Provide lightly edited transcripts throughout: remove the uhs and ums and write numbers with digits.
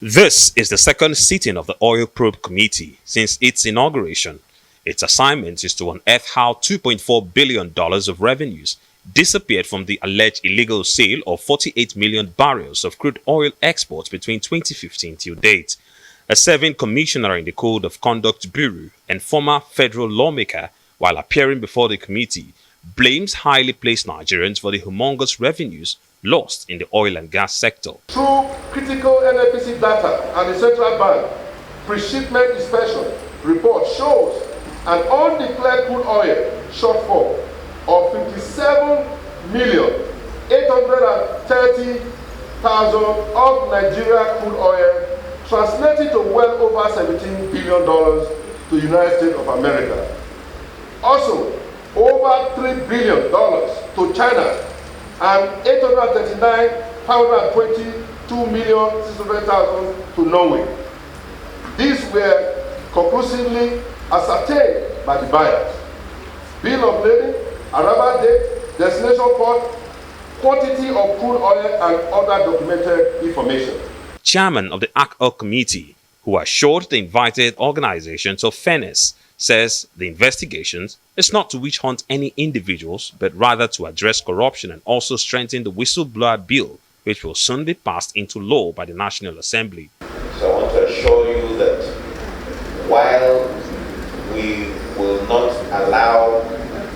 This is the second sitting of the Oil Probe Committee since its inauguration. Its assignment is to unearth how $2.4 billion of revenues disappeared from the alleged illegal sale of 48 million barrels of crude oil exports between 2015 till date. A serving commissioner in the Code of Conduct Bureau and former federal lawmaker, while appearing before the committee, blames highly placed Nigerians for the humongous revenues lost in the oil and gas sector. Through critical Nnpc data and the central bank pre-shipment inspection report shows an undeclared crude oil shortfall of 57,830,000 of Nigeria crude oil, translated to well over $17 billion to the United States of America. Also, over $3 billion to China and 839,522,600,000 to Norway. These were conclusively ascertained by the buyers. Bill of lading, arrival date, destination port, quantity of crude oil, and other documented information. Chairman of the ACO committee, who assured the invited organizations of fairness, says the investigations is not to witch hunt any individuals, but rather to address corruption and also strengthen the whistleblower bill, which will soon be passed into law by the National Assembly. So I want to assure you that while we will not allow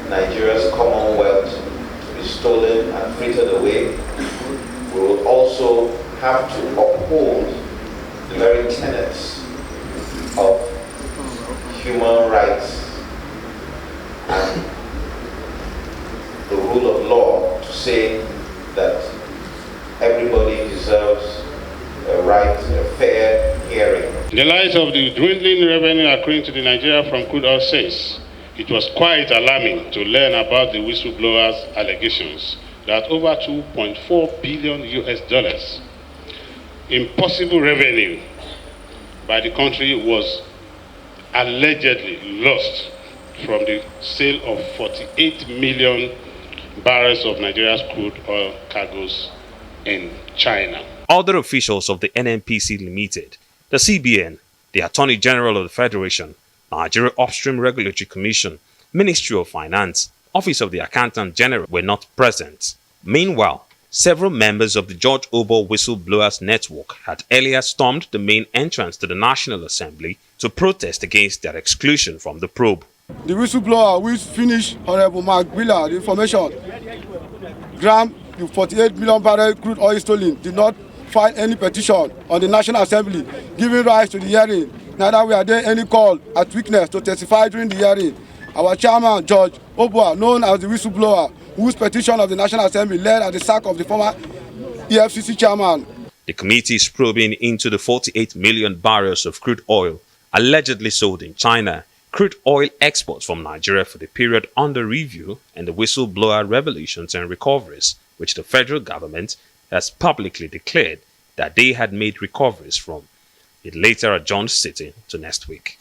Nigeria's commonwealth to be stolen and frittered away, we will also have to uphold the very tenets of human rights and the rule of law to say that everybody deserves a right to a fair hearing. In the light of the dwindling revenue accruing to the Nigeria from crude oil sales, it was quite alarming to learn about the whistleblowers' allegations that over $2.4 billion in possible revenue by the country was allegedly lost from the sale of 48 million barrels of Nigeria's crude oil cargoes in China. Other officials of the Nnpc Limited, the CBN, the Attorney General of the Federation, Nigeria Upstream Regulatory Commission, Ministry of Finance, Office of the Accountant General were not present. Meanwhile, several members of the George Obo Whistleblowers Network had earlier stormed the main entrance to the National Assembly to protest against their exclusion from the probe. The whistleblower who finished Honorable Mark Wheeler the information, Graham, the 48 million barrel crude oil stolen, did not file any petition on the National Assembly giving rise to the hearing. Neither were there any call at witness to testify during the hearing. Our chairman, George Obo, known as the whistleblower, whose petition of the National Assembly led at the sack of the former EFCC chairman. The committee is probing into the 48 million barrels of crude oil allegedly sold in China, crude oil exports from Nigeria for the period under review, and the whistleblower revelations and recoveries, which the federal government has publicly declared that they had made recoveries from. It later adjourned sitting to next week.